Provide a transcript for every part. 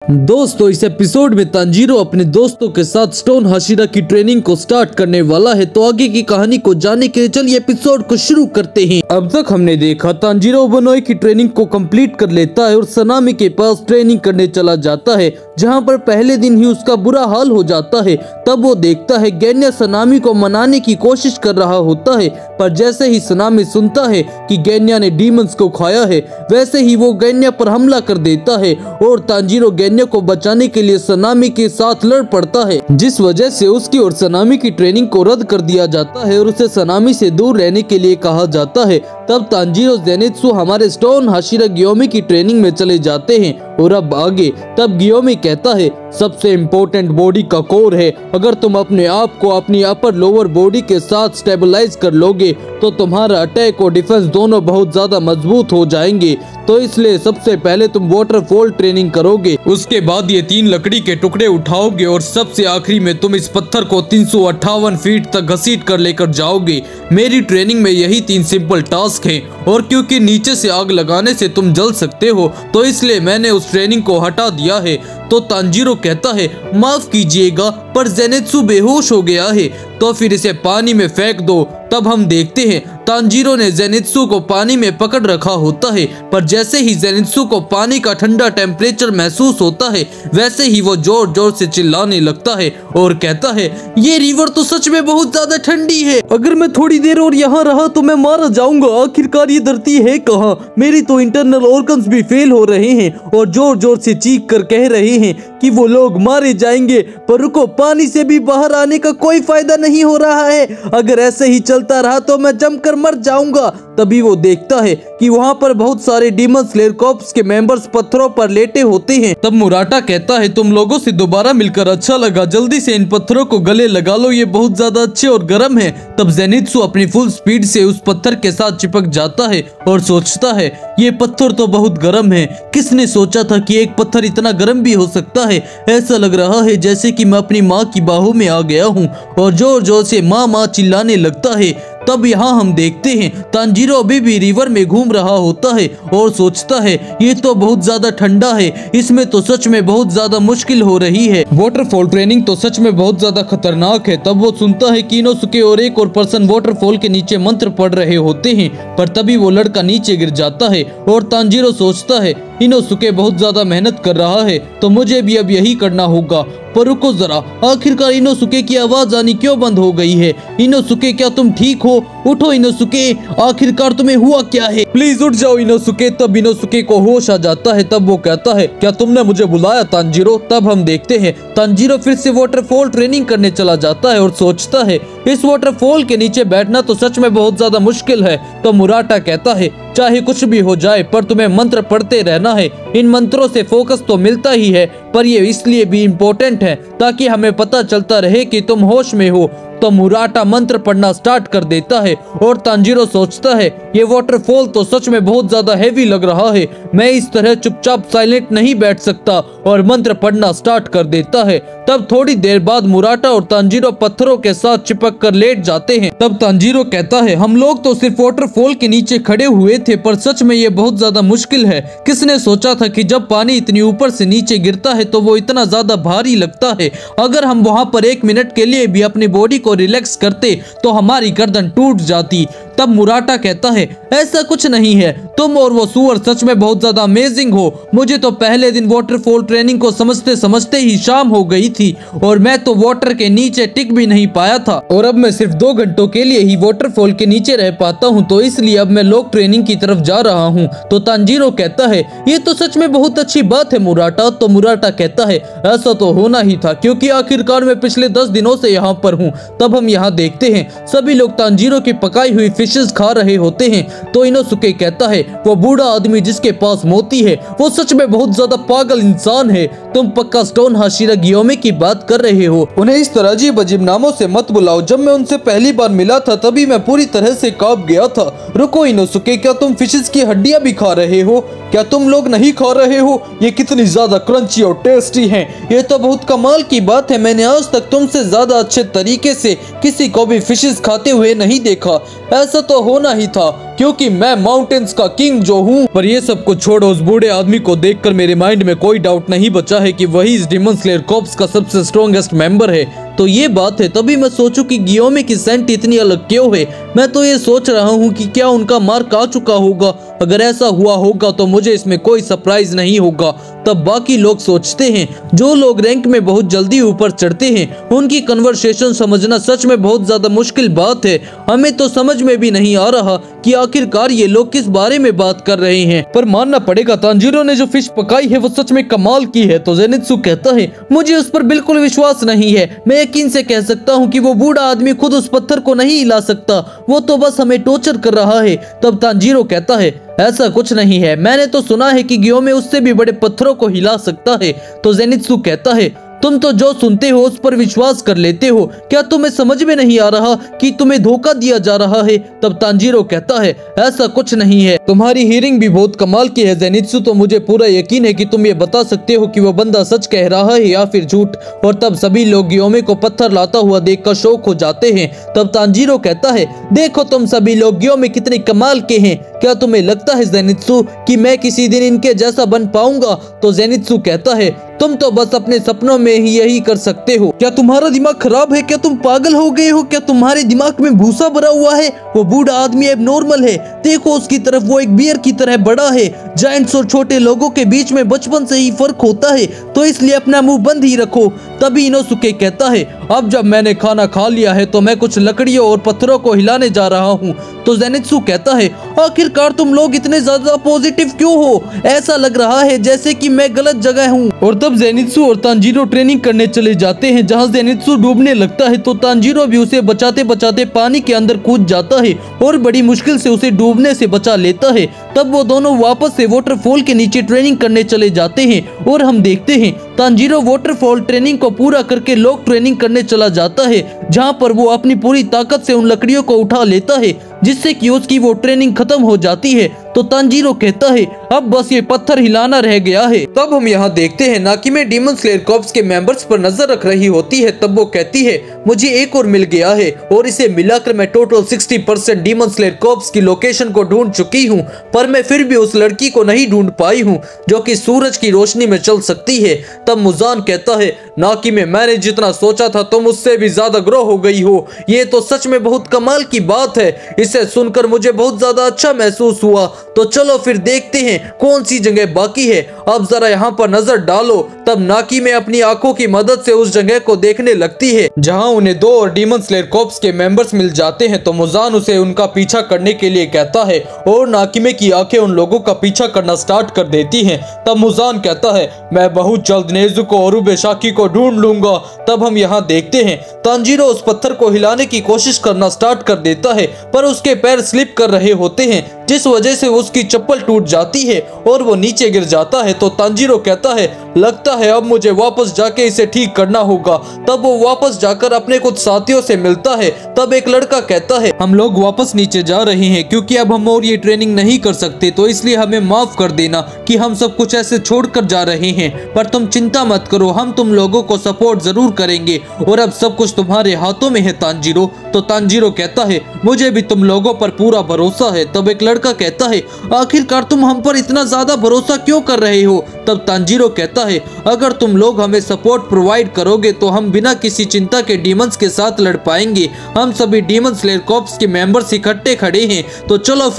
दोस्तों इस एपिसोड में तांजीरो अपने दोस्तों के साथ स्टोन हाशिरा की ट्रेनिंग को स्टार्ट करने वाला है। तो आगे की कहानी को जानने के लिए चलिए एपिसोड को शुरू करते हैं। अब तक हमने देखा तांजीरो ओबोनोई की ट्रेनिंग को कंप्लीट कर लेता है और सनामी के पास ट्रेनिंग करने चला जाता है, जहां पर पहले दिन ही उसका बुरा हाल हो जाता है। तब वो देखता है गेन्या सनामी को मनाने की कोशिश कर रहा होता है, पर जैसे ही सनामी सुनता है कि गेन्या ने डीमंस को खाया है, वैसे ही वो गेन्या पर हमला कर देता है और तांजीरो गेन्या को बचाने के लिए सनामी के साथ लड़ पड़ता है, जिस वजह से उसकी और सनामी की ट्रेनिंग को रद्द कर दिया जाता है और उसे सनामी से दूर रहने के लिए कहा जाता है। तब तांजीरो जेनित्सु हमारे स्टोन हाशिरा गियोमी की ट्रेनिंग में चले जाते हैं और अब आगे तब गियोमी कहता है सबसे इम्पोर्टेंट बॉडी का कोर है। अगर तुम अपने आप को अपनी अपर लोअर बॉडी के साथ स्टेबलाइज कर लोगे तो तुम्हारा अटैक और डिफेंस दोनों बहुत ज्यादा मजबूत हो जाएंगे। तो इसलिए सबसे पहले तुम वाटरफॉल ट्रेनिंग करोगे, उसके बाद ये 3 लकड़ी के टुकड़े उठाओगे और सबसे आखिरी में तुम इस पत्थर को 358 फीट तक घसीट कर लेकर जाओगे। मेरी ट्रेनिंग में यही 3 सिंपल टास्क हैं और क्योंकि नीचे से आग लगाने से तुम जल सकते हो तो इसलिए मैंने उस ट्रेनिंग को हटा दिया है। तो तांजीरो कहता है माफ कीजिएगा पर जेनित्सु बेहोश हो गया है, तो फिर इसे पानी में फेंक दो। तब हम देखते हैं तांजीरो ने जेनित्सु को पानी में पकड़ रखा होता है, पर जैसे ही जेनित्सु को पानी का ठंडा टेम्परेचर महसूस होता है वैसे ही वो जोर जोर से चिल्लाने लगता है और कहता है ये रिवर तो सच में बहुत ज्यादा ठंडी है, अगर मैं थोड़ी देर और यहाँ रहा तो मैं मारा जाऊंगा। आखिरकार ये धरती है कहाँ? मेरी तो इंटरनल ऑर्गन्स भी फेल हो रहे हैं और जोर जोर से चीख कर कह रहे हैं कि वो लोग मारे जाएंगे। पर रुको, पानी से भी बाहर आने का कोई फायदा नहीं हो रहा है, अगर ऐसे ही चलता रहा तो मैं जमकर मर जाऊंगा। तभी वो देखता है कि वहाँ पर बहुत सारे डीमन स्लेयर कॉर्प्स के मेंबर्स पत्थरों पर लेटे होते हैं। तब मुराटा कहता है तुम लोगों से दोबारा मिलकर अच्छा लगा, जल्दी से इन पत्थरों को गले लगा लो, ये बहुत ज्यादा अच्छे और गर्म है। तब जेनित्सु अपनी फुल स्पीड से उस पत्थर के साथ चिपक जाता है और सोचता है ये पत्थर तो बहुत गर्म है, किसने सोचा था कि एक पत्थर इतना गर्म भी हो सकता है। ऐसा लग रहा है जैसे कि मैं अपनी माँ की बाहों में आ गया हूँ और जोर जोर से माँ माँ चिल्लाने लगता है। तब यहाँ हम देखते हैं तांजीरो अभी भी रिवर में घूम रहा होता है और सोचता है ये तो बहुत ज्यादा ठंडा है, इसमें तो सच में बहुत ज्यादा मुश्किल हो रही है, वाटरफॉल ट्रेनिंग तो सच में बहुत ज्यादा खतरनाक है। तब वो सुनता है कि इनोसुके और एक और पर्सन वाटरफॉल के नीचे मंत्र पढ़ रहे होते हैं, पर तभी वो लड़का नीचे गिर जाता है और तांजीरो सोचता है इनोसुके बहुत ज्यादा मेहनत कर रहा है तो मुझे भी अब यही करना होगा। पर रुको जरा, आखिरकार इनोसुके की आवाज आनी क्यों बंद हो गई है? इनोसुके क्या तुम ठीक हो? उठो इनोसुके, आखिरकार तुम्हें हुआ क्या है? प्लीज उठ जाओ इनोसुके। तब इनोसुके को होश आ जाता है। तब वो कहता है क्या तुमने मुझे बुलाया तांजीरो? तब हम देखते हैं तांजीरो फिर से वाटरफॉल ट्रेनिंग करने चला जाता है और सोचता है इस वाटरफॉल के नीचे बैठना तो सच में बहुत ज्यादा मुश्किल है। तो मुराटा कहता है चाहे कुछ भी हो जाए पर तुम्हें मंत्र पढ़ते रहना है, इन मंत्रों से फोकस तो मिलता ही है पर ये इसलिए भी इम्पोर्टेंट है ताकि हमें पता चलता रहे कि तुम होश में हो। तो मुराटा मंत्र पढ़ना स्टार्ट कर देता है और तांजीरो सोचता है ये वाटरफॉल तो सच में बहुत ज्यादा हैवी लग रहा है, मैं इस तरह चुपचाप साइलेंट नहीं बैठ सकता और मंत्र पढ़ना स्टार्ट कर देता है। तब थोड़ी देर बाद मुराटा और तांजीरो पत्थरों के साथ चिपक कर लेट जाते हैं। तब तांजीरो कहता है हम लोग तो सिर्फ वाटरफॉल के नीचे खड़े हुए थे पर सच में ये बहुत ज्यादा मुश्किल है, किसने सोचा था कि जब पानी इतनी ऊपर से नीचे गिरता है तो वो इतना ज्यादा भारी लगता है। अगर हम वहाँ पर 1 मिनट के लिए भी अपनी बॉडी को रिलैक्स करते तो हमारी गर्दन टूट जाती। तब मुराटा कहता है ऐसा कुछ नहीं है, तुम और वो सुअर सच में बहुत ज्यादा अमेजिंग हो। मुझे तो पहले दिन वाटरफॉल ट्रेनिंग को समझते समझते ही शाम हो गई थी और मैं तो वाटर के नीचे टिक भी नहीं पाया था और अब मैं सिर्फ 2 घंटों के लिए ही वाटरफॉल के नीचे रह पाता हूँ, तो इसलिए अब मैं लॉक ट्रेनिंग की तरफ जा रहा हूँ। तो तांजीरो कहता है ये तो सच में बहुत अच्छी बात है मुराटा। तो मुराटा कहता है ऐसा तो होना ही था क्योंकि आखिरकार मैं पिछले 10 दिनों से यहाँ पर हूँ। तब हम यहाँ देखते हैं सभी लोग तांजीरो की पकाई हुई फिशेस खा रहे होते हैं। तो इनोसुके कहता है वो बूढ़ा आदमी जिसके पास मोती है वो सच में बहुत ज्यादा पागल इंसान है, तुम पक्का स्टोन हाशिरा गियोमी की बात कर रहे हो, उन्हें इस तरह अजीब अजीब नामों से मत बुलाओ, जब मैं उनसे पहली बार मिला था तभी मैं पूरी तरह से कांप गया था। रुको इनोसुके, क्या तुम फिशेस की हड्डियां भी खा रहे हो? क्या तुम लोग नहीं खा रहे हो? ये कितनी ज्यादा क्रंची और टेस्टी हैं, ये तो बहुत कमाल की बात है, मैंने आज तक तुमसे ज्यादा अच्छे तरीके से किसी को भी फिशेस खाते हुए नहीं देखा। ऐसा तो होना ही था क्योंकि मैं माउंटेन्स का किंग जो हूँ। पर ये सब कुछ छोड़ो, उस बूढ़े आदमी को देखकर मेरे माइंड में कोई डाउट नहीं बचा है कि वही इस डीमन स्लेयर कॉर्प्स का सबसे स्ट्रॉन्गेस्ट मेंबर है। तो ये बात है, तभी मैं सोचूं कि गियोमी की सेंट इतनी अलग क्यों है। मैं तो ये सोच रहा हूँ कि क्या उनका मार्क आ चुका होगा। अगर ऐसा हुआ होगा तो मुझे इसमें कोई सरप्राइज नहीं होगा। तब बाकी लोग सोचते हैं, जो लोग रैंक में बहुत जल्दी ऊपर चढ़ते हैं उनकी कन्वर्सेशन समझना सच में बहुत ज्यादा मुश्किल बात है। हमें तो समझ में भी नहीं आ रहा कि आखिरकार ये लोग किस बारे में बात कर रहे हैं। पर मानना पड़ेगा, तांजीरो ने जो फिश पकाई है वो सच में कमाल की है। तो जेनित्सु कहता है, मुझे उस पर बिल्कुल विश्वास नहीं है। मैं यकीन से कह सकता हूँ कि वो बूढ़ा आदमी खुद उस पत्थर को नहीं हिला सकता, वो तो बस हमें टॉर्चर कर रहा है। तब तांजीरो कहता है, ऐसा कुछ नहीं है, मैंने तो सुना है कि गियोमी उससे भी बड़े पत्थरों को हिला सकता है। तो जेनित्सु कहता है, तुम तो जो सुनते हो उस पर विश्वास कर लेते हो, क्या तुम्हें समझ में नहीं आ रहा कि तुम्हें धोखा दिया जा रहा है। तब तांजीरो कहता है, ऐसा कुछ नहीं है, तुम्हारी हियरिंग भी बहुत कमाल की है जेनित्सु। तो मुझे पूरा यकीन है कि तुम ये बता सकते हो कि वो बंदा सच कह रहा है या फिर झूठ। और तब सभी लोग गियोमी को पत्थर लाता हुआ देखकर शौक हो जाते हैं। तब तांजीरो कहता है, देखो तुम सभी लोग गियोमी कितने कमाल के हैं। क्या तुम्हें लगता है जेनित्सु कि मैं किसी दिन इनके जैसा बन पाऊंगा। तो जेनित्सु कहता है, तुम तो बस अपने सपनों में ही यही कर सकते हो। क्या तुम्हारा दिमाग खराब है? क्या तुम पागल हो गए हो? क्या तुम्हारे दिमाग में भूसा भरा हुआ है? वो बूढ़ा आदमी अब नॉर्मल है, देखो उसकी तरफ, वो एक बियर की तरह बड़ा है। जायंट्स और छोटे लोगों के बीच में बचपन से ही फर्क होता है, तो इसलिए अपना मुंह बंद ही रखो। तभी इनोसुके कहता है, अब जब मैंने खाना खा लिया है तो मैं कुछ लकड़ियों और पत्थरों को हिलाने जा रहा हूँ। तो जेनित्सु कहता है, आखिरकार तुम लोग इतने ज्यादा पॉजिटिव क्यों हो? ऐसा लग रहा है जैसे कि मैं गलत जगह हूँ। और तब जेनित्सु और तांजीरो ट्रेनिंग करने चले जाते हैं। जहाँ जेनित्सु डूबने लगता है तो तांजीरो भी उसे बचाते बचाते पानी के अंदर कूद जाता है और बड़ी मुश्किल से उसे डूबने से बचा लेता है। तब वो दोनों वापस से वाटरफॉल के नीचे ट्रेनिंग करने चले जाते हैं और हम देखते हैं तांजीरो वाटरफॉल ट्रेनिंग को पूरा करके लॉक ट्रेनिंग करने चला जाता है, जहाँ पर वो अपनी पूरी ताकत से उन लकड़ियों को उठा लेता है, जिससे कि उसकी वो ट्रेनिंग खत्म हो जाती है। तो तांजीरो कहता है, अब बस ये पत्थर हिलाना रह गया है। तब हम यहाँ देखते हैं नाकिमे डीमन स्लेयर कॉर्प्स के मेंबर्स पर नजर रख रही होती है। तब वो कहती है, मुझे एक और मिल गया है और इसे मिलाकर मैं टोटल 60% डीमन स्लेयर कॉर्प्स की लोकेशन को ढूंढ चुकी हूँ। पर मैं फिर भी उस लड़की को नहीं ढूंढ पाई हूँ जो कि सूरज की रोशनी में चल सकती है। तब मुजान कहता है, नाकिमे मैंने जितना सोचा था तुम उससे भी ज्यादा ग्रो हो गई हो। ये तो सच में बहुत कमाल की बात है। इसे सुनकर मुझे बहुत ज्यादा अच्छा महसूस हुआ। तो चलो फिर देखते हैं कौन सी जगह बाकी है। अब जरा यहाँ पर नजर डालो। तब नाकिमे अपनी आंखों की मदद से उस जगह को देखने लगती है जहाँ उन्हें 2 और डीमन स्लेयर कॉर्प्स के मेंबर्स मिल जाते हैं। तो मुजान उसे उनका पीछा करने के लिए कहता है और नाकिमे की आंखें उन लोगों का पीछा करना स्टार्ट कर देती हैं। तब मुजान कहता है, मैं बहुत जल्द नेजुको और उबेशाकी को ढूंढ लूंगा। तब हम यहाँ देखते हैं तांजीरो उस पत्थर को हिलाने की कोशिश करना स्टार्ट कर देता है, पर उसके पैर स्लिप कर रहे होते हैं, जिस वजह से उसकी चप्पल टूट जाती है और वो नीचे गिर जाता है। तो तांजीरो कहता है, लगता है अब मुझे वापस जाके इसे ठीक करना होगा। तब वो वापस जाकर अपने कुछ साथियों से मिलता है। तब एक लड़का कहता है, हम लोग वापस नीचे जा रहे हैं क्योंकि अब हम और ये ट्रेनिंग नहीं कर सकते, तो इसलिए हमें माफ कर देना कि हम सब कुछ ऐसे छोड़कर जा रहे हैं। पर तुम चिंता मत करो, हम तुम लोगों को सपोर्ट जरूर करेंगे और अब सब कुछ तुम्हारे हाथों में है तांजीरो। तो तांजीरो कहता है, मुझे भी तुम लोगों पर पूरा भरोसा है। तब एक लड़का कहता है, आखिरकार तुम हम पर इतना ज्यादा भरोसा क्यों कर रहे हो? तब तांजीरो कहता है, अगर तुम लोग हमें सपोर्ट प्रोवाइड करोगे तो हम बिना किसी चिंता के डीमंस के साथ लड़ पाएंगे। हम सभी डीमन स्लेयर कॉर्प्स के मेंबर्स इकट्ठे खड़े हैं, तो चलो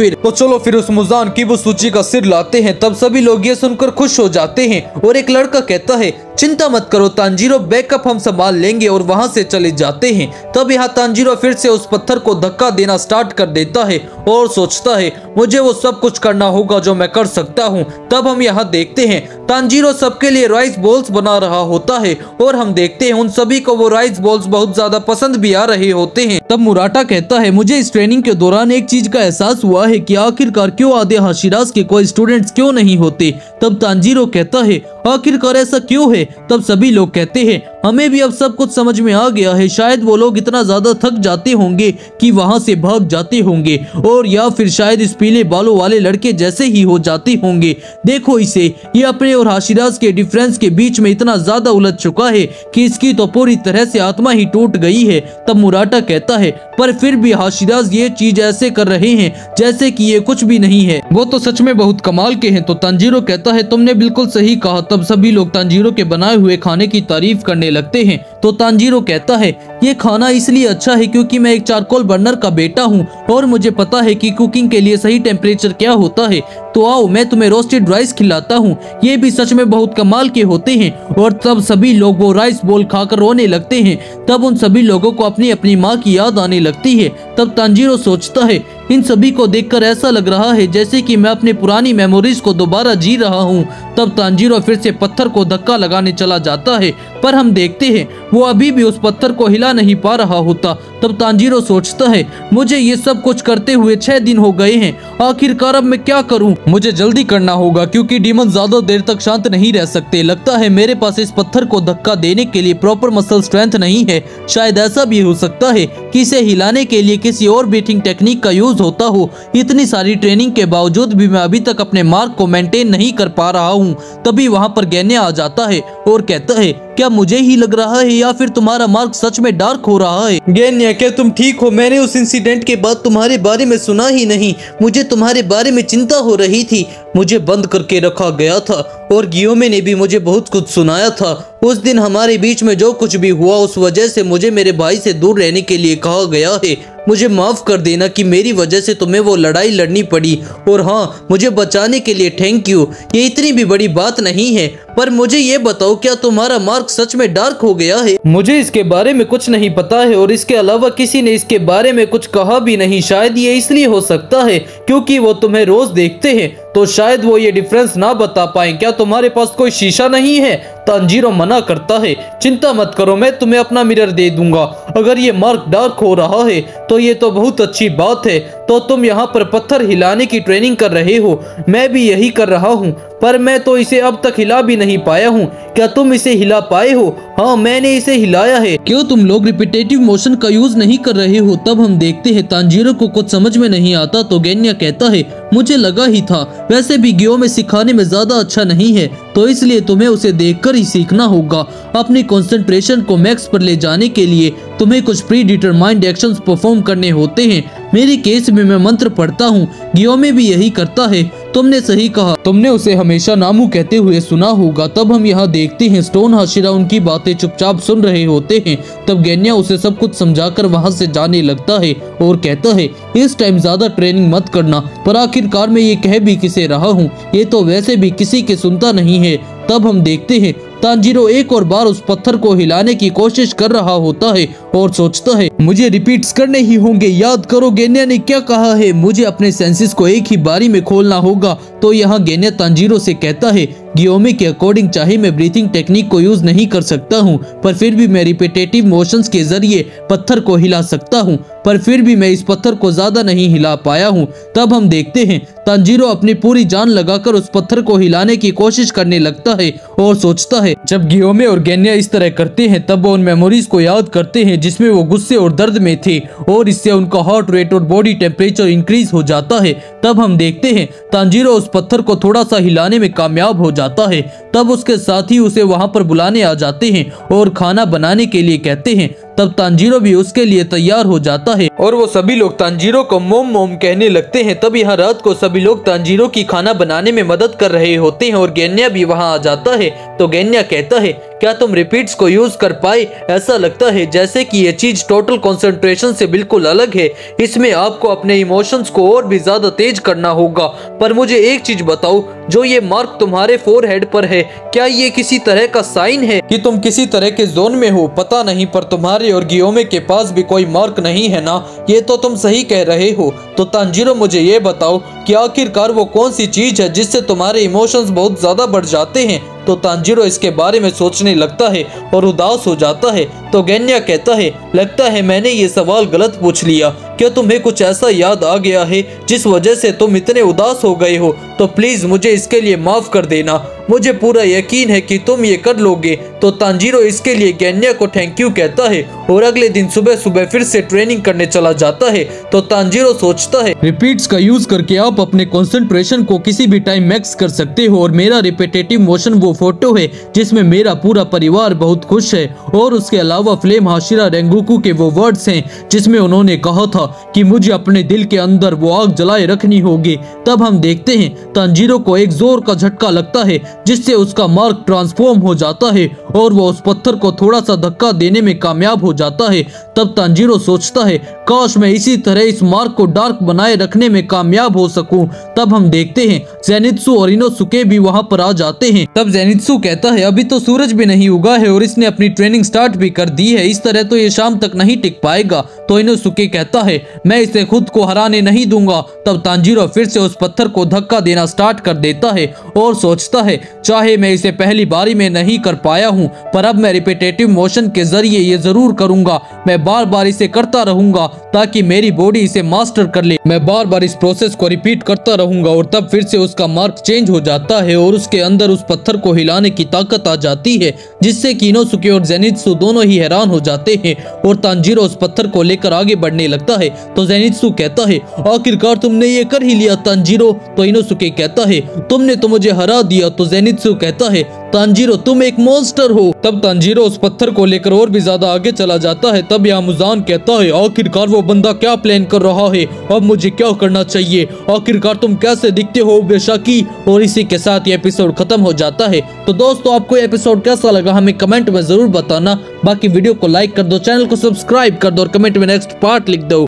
फिर उस मुजान की वो सूची का सिर लाते हैं। तब सभी लोग ये सुनकर खुश हो जाते हैं और एक लड़का कहता है, चिंता मत करो तांजीरो, बैकअप हम संभाल लेंगे, और वहां से चले जाते हैं। तब यहाँ तांजीरो फिर से उस पत्थर को धक्का देना स्टार्ट कर देता है और सोचता है, मुझे वो सब कुछ करना होगा जो मैं कर सकता हूँ। तब हम यहाँ देखते हैं तांजीरो सबके लिए राइस बॉल्स बना रहा होता है और हम देखते हैं उन सभी को वो राइस बॉल्स बहुत ज्यादा पसंद भी आ रहे होते हैं। तब मुराटा कहता है, मुझे इस ट्रेनिंग के दौरान एक चीज का एहसास हुआ है कि आखिरकार क्यों आधे हाशिराज के कोई स्टूडेंट्स क्यों नहीं होते। तब तांजीरो कहता है, आखिरकार ऐसा क्यों है? तब सभी लोग कहते हैं, हमें भी अब सब कुछ समझ में आ गया है। शायद वो लोग इतना ज्यादा थक जाते होंगे कि वहाँ से भाग जाते होंगे, और या फिर शायद इस पीले बालों वाले लड़के जैसे ही हो जाते होंगे। देखो इसे, ये अपने और हाशिराज के डिफरेंस के बीच में इतना ज्यादा उलझ चुका है कि इसकी तो पूरी तरह से आत्मा ही टूट गई है। तब मुराटा कहता है, पर फिर भी हाशिराज ये चीज ऐसे कर रहे हैं जैसे कि ये कुछ भी नहीं है। वो तो सच में बहुत कमाल के हैं। तो तांजीरो कहता है, तुमने बिल्कुल सही कहा। तब सभी लोग तांजीरो के बनाए हुए खाने की तारीफ करने लगते हैं। तो तांजीरो कहता है, ये खाना इसलिए अच्छा है क्योंकि मैं एक चारकोल बर्नर का बेटा हूँ और मुझे पता है कि कुकिंग के लिए सही टेम्परेचर क्या होता है। तो आओ मैं तुम्हें रोस्टेड राइस खिलाता हूँ, ये भी सच में बहुत कमाल के होते हैं। और तब सभी लोग वो राइस बोल खाकर रोने लगते हैं। तब उन सभी लोगों को अपनी अपनी माँ की याद आने लगती है। तब तांजीरो सोचता है, इन सभी को देखकर ऐसा लग रहा है जैसे कि मैं अपनी पुरानी मेमोरीज को दोबारा जी रहा हूँ। तब तांजीरो फिर से पत्थर को धक्का लगाने चला जाता है, पर हम देखते हैं वो अभी भी उस पत्थर को हिला नहीं पा रहा होता। तब तांजीरो सोचता है, मुझे ये सब कुछ करते हुए 6 दिन हो गए हैं, आखिरकार अब मैं क्या करूं? मुझे जल्दी करना होगा क्योंकि डीमन ज्यादा देर तक शांत नहीं रह सकते। लगता है मेरे पास इस पत्थर को धक्का देने के लिए प्रॉपर मसल स्ट्रेंथ नहीं है। शायद ऐसा भी हो सकता है कि इसे हिलाने के लिए किसी और ब्रीथिंग टेक्निक का यूज होता हो। इतनी सारी ट्रेनिंग के बावजूद भी मैं अभी तक अपने मार्क को मेंटेन नहीं कर पा रहा हूँ। तभी वहाँ पर गेन्या आ जाता है और कहता है, क्या मुझे ही लग रहा है या फिर तुम्हारा मार्क सच में डार्क हो रहा है? गेन्या, क्या तुम ठीक हो? मैंने उस इंसिडेंट के बाद तुम्हारे बारे में सुना ही नहीं। मुझे तुम्हारे बारे में चिंता हो रही थी। मुझे बंद करके रखा गया था और गियोमे ने भी मुझे बहुत कुछ सुनाया था। उस दिन हमारे बीच में जो कुछ भी हुआ उस वजह से मुझे मेरे भाई से दूर रहने के लिए कहा गया है। मुझे माफ कर देना कि मेरी वजह से तुम्हें वो लड़ाई लड़नी पड़ी। और हाँ, मुझे बचाने के लिए थैंक यू। ये इतनी भी बड़ी बात नहीं है, पर मुझे ये बताओ, क्या तुम्हारा मार्क सच में डार्क हो गया है? मुझे इसके बारे में कुछ नहीं पता है और इसके अलावा किसी ने इसके बारे में कुछ कहा भी नहीं। शायद ये इसलिए हो सकता है क्योंकि वो तुम्हें रोज देखते हैं, तो शायद वो ये डिफरेंस ना बता पाए। क्या तुम्हारे पास कोई शीशा नहीं है? तांजीरो मना करता है, चिंता मत करो, मैं तुम्हें अपना मिरर दे दूंगा। अगर ये मार्क डार्क हो रहा है तो ये तो बहुत अच्छी बात है। तो तुम यहाँ पर पत्थर हिलाने की ट्रेनिंग कर रहे हो, मैं भी यही कर रहा हूँ, पर मैं तो इसे अब तक हिला भी नहीं पाया हूँ। क्या तुम इसे हिला पाए हो? हाँ, मैंने इसे हिलाया है। क्यों तुम लोग रिपीटेटिव मोशन का यूज नहीं कर रहे हो? तब हम देखते हैं तांजीरो को कुछ समझ में नहीं आता। तो गेन्या कहता है, मुझे लगा ही था। वैसे भी गियोमे सिखाने में ज्यादा अच्छा नहीं है, तो इसलिए तुम्हें उसे देखकर ही सीखना होगा। अपनी कंसंट्रेशन को मैक्स पर ले जाने के लिए तुम्हें कुछ प्री डिटरमाइंड एक्शंस परफॉर्म करने होते हैं। मेरे केस में मैं मंत्र पढ़ता हूँ, गियोमे भी यही करता है। तुमने सही कहा, तुमने उसे हमेशा नामू कहते हुए सुना होगा। तब हम यहाँ देखते हैं स्टोन हाशिरा उनकी बातें चुपचाप सुन रहे होते हैं। तब गेन्या उसे सब कुछ समझाकर वहाँ से जाने लगता है और कहता है, इस टाइम ज्यादा ट्रेनिंग मत करना। पर आखिरकार मैं ये कह भी किसे रहा हूँ, ये तो वैसे भी किसी के सुनता नहीं है। तब हम देखते हैं तांजीरो एक और बार उस पत्थर को हिलाने की कोशिश कर रहा होता है और सोचता है, मुझे रिपीट्स करने ही होंगे। याद करो गेन्या ने क्या कहा है, मुझे अपने सेंसेस को एक ही बारी में खोलना होगा। तो यहाँ गेन्या तांजीरो से कहता है, गियोमे के अकॉर्डिंग चाहे मैं ब्रीथिंग टेक्निक को यूज नहीं कर सकता हूँ, पर फिर भी मैं रिपीटेटिव मोशंस के जरिए पत्थर को हिला सकता हूँ, पर फिर भी मैं इस पत्थर को ज्यादा नहीं हिला पाया हूँ। तब हम देखते हैं तांजीरो अपनी पूरी जान लगाकर उस पत्थर को हिलाने की कोशिश करने लगता है और सोचता है, जब गियोमे और गेन्या इस तरह करते हैं तब वो उन मेमोरीज को याद करते हैं जिसमें वो गुस्से और दर्द में थे, और इससे उनका हार्ट रेट और बॉडी टेम्परेचर इंक्रीज हो जाता है। तब हम देखते हैं तांजीरो उस पत्थर को थोड़ा सा हिलाने में कामयाब हो जाता है। तब उसके साथी उसे वहां पर बुलाने आ जाते हैं और खाना बनाने के लिए कहते हैं। तब तांजीरो भी उसके लिए तैयार हो जाता है और वो सभी लोग तांजीरो को मोम मोम कहने लगते हैं। तब यहाँ रात को सभी लोग तांजीरो की खाना बनाने में मदद कर रहे होते हैं और गेन्या भी वहाँ आ जाता है। तो गेन्या कहता है, क्या तुम रिपीट्स को यूज कर पाए? ऐसा लगता है जैसे कि ये चीज टोटल कंसंट्रेशन से बिल्कुल अलग है। इसमें आपको अपने इमोशंस को और भी ज्यादा तेज करना होगा। पर मुझे एक चीज बताओ, जो ये मार्क तुम्हारे फोरहेड पर है, क्या ये किसी तरह का साइन है कि तुम किसी तरह के जोन में हो? पता नहीं, पर तुम्हारे और गियोमे के पास भी कोई मार्क नहीं है ना? ये तो तुम सही कह रहे हो। तो तांजीरो मुझे ये बताओ कि आखिरकार वो कौन सी चीज है जिससे तुम्हारे इमोशंस बहुत ज्यादा बढ़ जाते हैं? तो तांजीरो इसके बारे में सोचने लगता है और उदास हो जाता है। तो गेन्या कहता है, लगता है मैंने ये सवाल गलत पूछ लिया। क्या तुम्हें कुछ ऐसा याद आ गया है जिस वजह से तुम इतने उदास हो गए हो? तो प्लीज मुझे इसके लिए माफ कर देना, मुझे पूरा यकीन है कि तुम ये कर लोगे। तो तांजीरो इसके लिए गेन्या को थैंक यू कहता है और अगले दिन सुबह सुबह फिर से ट्रेनिंग करने चला जाता है। तो तांजीरो सोचता है, रिपीट्स का यूज करके आप अपने कंसंट्रेशन को किसी भी टाइम मैक्स कर सकते हो और मेरा रिपीटेटिव मोशन वो फोटो है जिसमें मेरा पूरा परिवार बहुत खुश है। और उसके अलावा फ्लेम हाशिरा रेंगोकू के वो वर्ड्स हैं जिसमें उन्होंने कहा था कि मुझे अपने दिल के अंदर वो आग जलाए रखनी होगी। तब हम देखते हैं तांजीरो को एक जोर का झटका लगता है जिससे उसका मार्क ट्रांसफॉर्म हो जाता है और वो उस पत्थर को थोड़ा सा धक्का देने में कामयाब हो जाता है। तब तांजीरो सोचता है, काश मैं इसी तरह इस मार्क को डार्क बनाए रखने में कामयाब हो सकूं। तब हम देखते हैं जेनित्सु और इनोसुके भी वहां पर आ जाते हैं। तब जेनित्सु कहता है, अभी तो सूरज भी नहीं उगा है और इसने अपनी ट्रेनिंग स्टार्ट भी कर दी है, इस तरह तो ये शाम तक नहीं टिक पाएगा। तो इनोसुके कहता है, मैं इसे खुद को हराने नहीं दूंगा। तब तांजीरो फिर से उस पत्थर को धक्का देना स्टार्ट कर देता है और सोचता है, चाहे मैं इसे पहली बारी में नहीं कर पाया हूँ, पर अब मैं रिपीटेटिव मोशन के जरिए ये जरूर करूंगा। मैं बार बार इसे करता रहूंगा ताकि मेरी बॉडी इसे मास्टर कर ले। मैं बार बार इस प्रोसेस को रिपीट करता रहूंगा और तब फिर से उसका मार्क चेंज हो जाता है और उसके अंदर उस पत्थर को हिलाने की ताकत आ जाती है, जिससे कि इनोसुके और जेनित्सु दोनों ही हैरान हो जाते हैं और तांजीरो उस पत्थर को लेकर आगे बढ़ने लगता है। तो जेनित्सु कहता है, आखिरकार तुमने ये कर ही लिया तांजीरो। तो इनोसुके कहता है, तुमने तो मुझे हरा दिया। तो जेनित्सु कहता है, तांजीरो तुम एक मॉन्स्टर हो। तब तांजीरो उस पत्थर को लेकर और भी ज्यादा आगे चला जाता है। तब यामुजान कहता है, आखिरकार वो बंदा क्या प्लान कर रहा है, अब मुझे क्या करना चाहिए, आखिरकार तुम कैसे दिखते हो बेशाकी। और इसी के साथ ये एपिसोड खत्म हो जाता है। तो दोस्तों आपको ये एपिसोड कैसा लगा हमें कमेंट में जरूर बताना। बाकी वीडियो को लाइक कर दो, चैनल को सब्सक्राइब कर दो और कमेंट में नेक्स्ट पार्ट लिख दो।